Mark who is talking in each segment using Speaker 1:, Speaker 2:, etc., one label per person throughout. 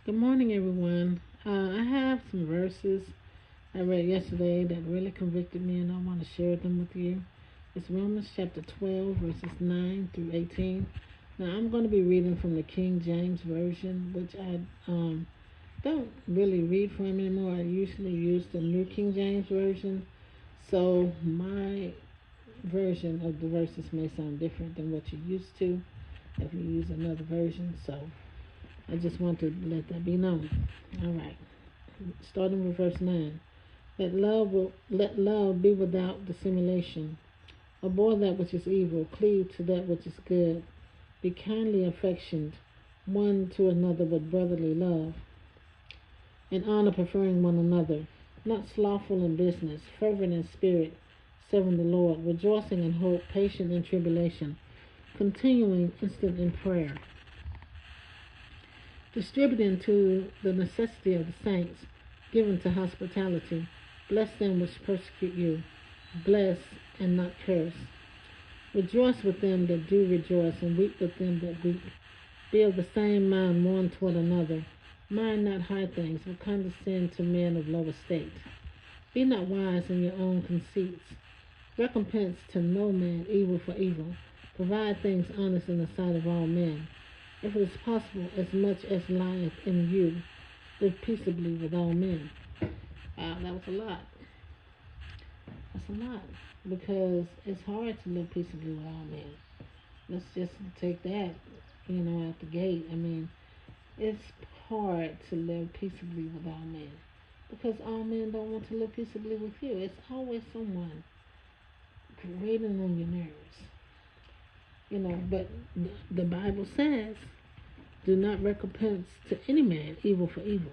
Speaker 1: Good morning, everyone. I have some verses I read yesterday that really convicted me, and I want to share them with you. It's Romans chapter 12, verses 9 through 18. Now, I'm going to be reading from the King James Version, which I don't really read from anymore. I usually use the New King James Version, so my version of the verses may sound different than what you're used to if you use another version. So I just want to let that be known. All right. Starting with verse 9. Let love be without dissimulation. Abhor that which is evil, cleave to that which is good. Be kindly affectioned one to another with brotherly love, in honor preferring one another, not slothful in business, fervent in spirit, serving the Lord, rejoicing in hope, patient in tribulation, continuing instant in prayer, distributing to the necessity of the saints, given to hospitality. Bless them which persecute you. Bless and not curse. Rejoice with them that do rejoice, and weep with them that weep. Be of the same mind one toward another. Mind not high things, but condescend to men of low estate. Be not wise in your own conceits. Recompense to no man evil for evil. Provide things honest in the sight of all men. If it is possible, as much as lieth in you, live peaceably with all men. Wow, that was a lot. That's a lot. Because it's hard to live peaceably with all men. Let's just take that, out the gate. It's hard to live peaceably with all men. Because all men don't want to live peaceably with you. It's always someone grating on your nerves. But the Bible says, do not recompense to any man evil for evil.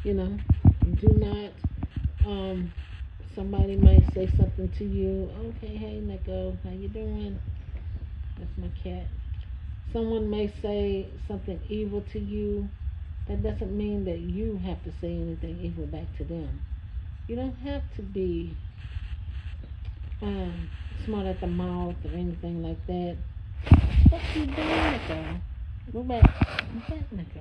Speaker 1: Do not, somebody might say something to you. Okay, hey, Nico, how you doing? That's my cat. Someone may say something evil to you. That doesn't mean that you have to say anything evil back to them. You don't have to be smart at the mouth or anything like that. What you doing, Nico? Go back, Nico.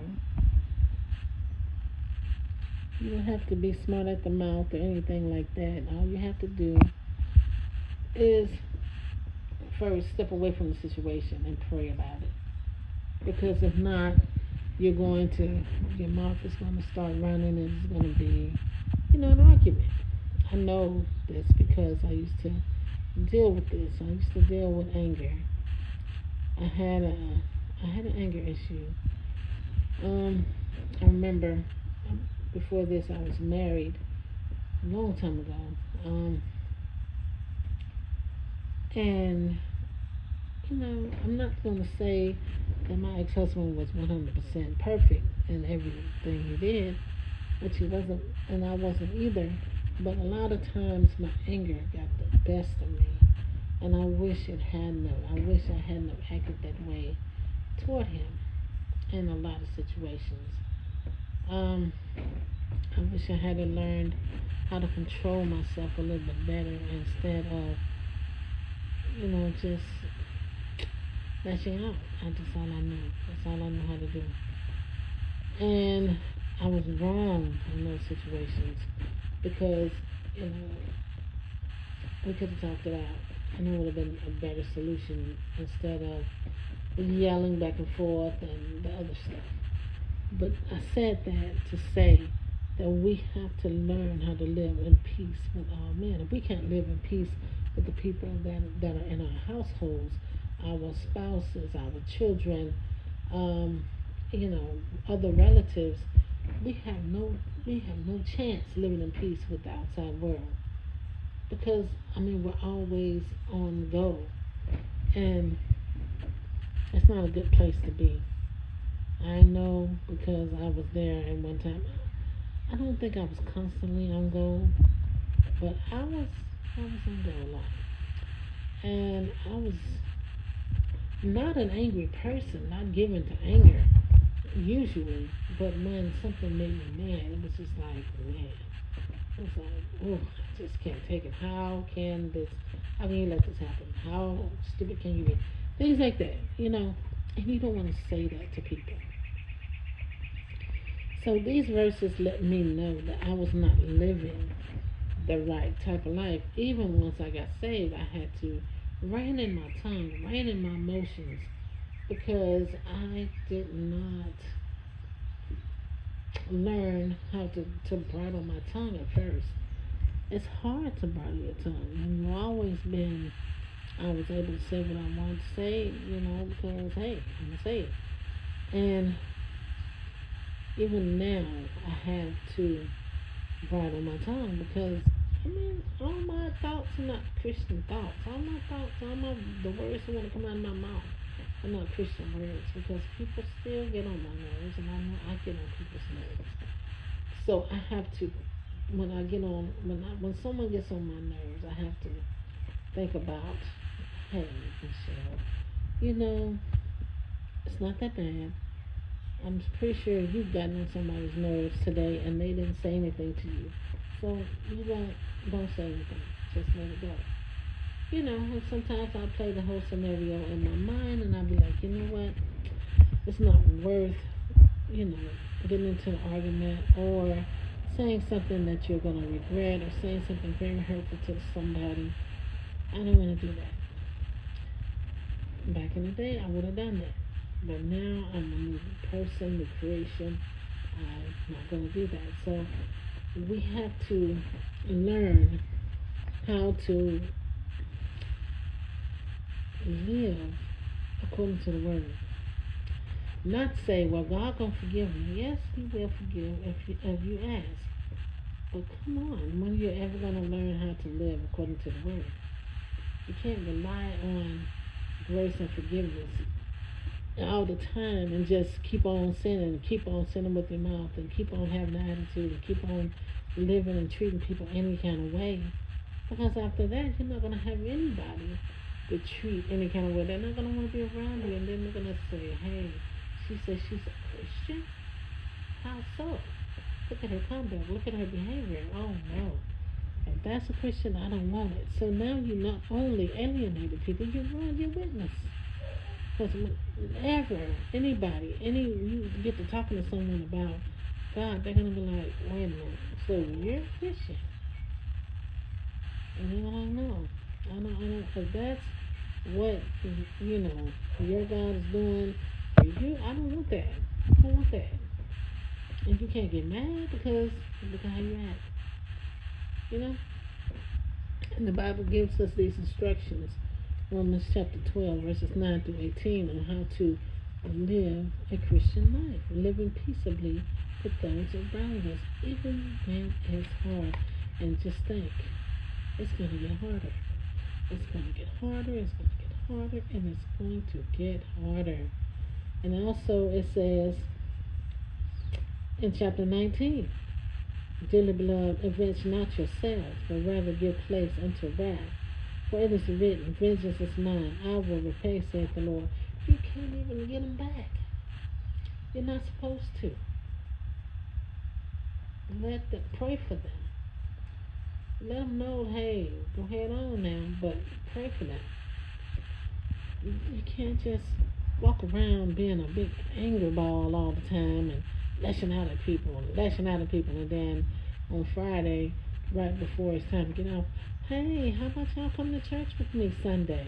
Speaker 1: You don't have to be smart at the mouth or anything like that. All you have to do is first step away from the situation and pray about it. Because if not, your mouth is going to start running and it's going to be, an argument. I know this because I used to deal with this. I used to deal with anger. I had an anger issue. I remember before this I was married a long time ago. And I'm not going to say that my ex-husband was 100% perfect in everything he did, which he wasn't, and I wasn't either. But a lot of times my anger got the best of me, and I wish I hadn't acted that way toward him in a lot of situations. I wish I had learned how to control myself a little bit better instead of, just lashing out. That's all I knew. That's all I knew how to do. And I was wrong in those situations because, we could have talked it out. And it would have been a better solution instead of yelling back and forth and the other stuff. But I said that to say that we have to learn how to live in peace with all men. If we can't live in peace with the people that are in our households, our spouses, our children, other relatives, we have no chance living in peace with the outside world. Because we're always on the go, and it's not a good place to be. I know because I was there at one time. I don't think I was constantly on go, but I was on go a lot. And I was not an angry person, not given to anger usually, but when something made me mad, it was just like, man, it was like, oh, I just can't take it. How can you let this happen? How stupid can you be? Things like that, and you don't want to say that to people. So these verses let me know that I was not living the right type of life. Even once I got saved, I had to rein in my tongue, rein in my emotions, because I did not learn how to bridle my tongue at first. It's hard to bridle your tongue when you've always been. I was able to say what I wanted to say, because hey, I'm gonna say it. And even now, I have to bridle my tongue because all my thoughts are not Christian thoughts. All my thoughts, the words that want to come out of my mouth are not Christian words because people still get on my nerves, and I know I get on people's nerves. So I have to, when someone gets on my nerves, I have to think about, hey, Michelle, you know, it's not that bad. I'm pretty sure you've gotten on somebody's nerves today and they didn't say anything to you. So you don't say anything. Just let it go. And sometimes I'll play the whole scenario in my mind and I'll be like, you know what? It's not worth, you know, getting into an argument or saying something that you're gonna regret or saying something very hurtful to somebody. I don't wanna do that. Back in the day I would have done that. But now I'm a new person, new creation. I'm not going to do that. So we have to learn how to live according to the word. Not say, well, God gonna forgive me. Yes, He will forgive if you ask. But come on, when you're ever gonna learn how to live according to the word? You can't rely on grace and forgiveness all the time and just keep on sinning with your mouth and keep on having an attitude and keep on living and treating people any kind of way. Because after that, you're not going to have anybody to treat any kind of way. They're not going to want to be around you, and then they're going to say, hey, she says she's a Christian? How so? Look at her conduct. Look at her behavior. Oh, no. If that's a Christian, I don't want it. So now you not only alienated people, you ruined your witness. Because whenever you get to talking to someone about God, they're going to be like, wait a minute, so you're a Christian? And they're like, no, I don't, because that's what, your God is doing for you. I don't want that. I don't want that. And you can't get mad because look at how you act. And the Bible gives us these instructions. Romans chapter 12, verses 9 through 18, on how to live a Christian life, living peaceably with those around us, even when it's hard. And just think, it's going to get harder. It's going to get harder, it's going to get harder, and it's going to get harder. And also it says in chapter 19, dearly beloved, avenge not yourselves, but rather give place unto wrath. For it is written, vengeance is mine, I will repay, saith the Lord. You can't even get them back. You're not supposed to. Pray for them. Let them know, hey, go ahead on now, but pray for them. You can't just walk around being a big anger ball all the time and lashing out at people, and then on Friday, right before it's time to get off, hey, how about y'all come to church with me Sunday?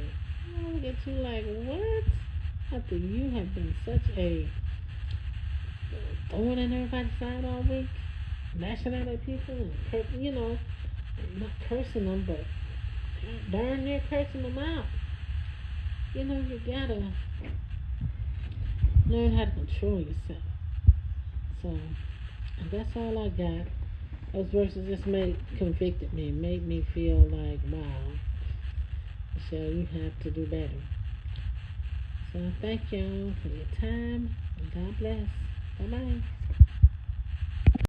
Speaker 1: I look at you like, what? After you have been such a thorn in everybody's side all week, lashing out at people and, not cursing them, but darn near cursing them out. You gotta learn how to control yourself. So, that's all I got. Those verses just convicted me, made me feel like, wow, Michelle, you have to do better. So, thank y'all for your time, and God bless. Bye-bye.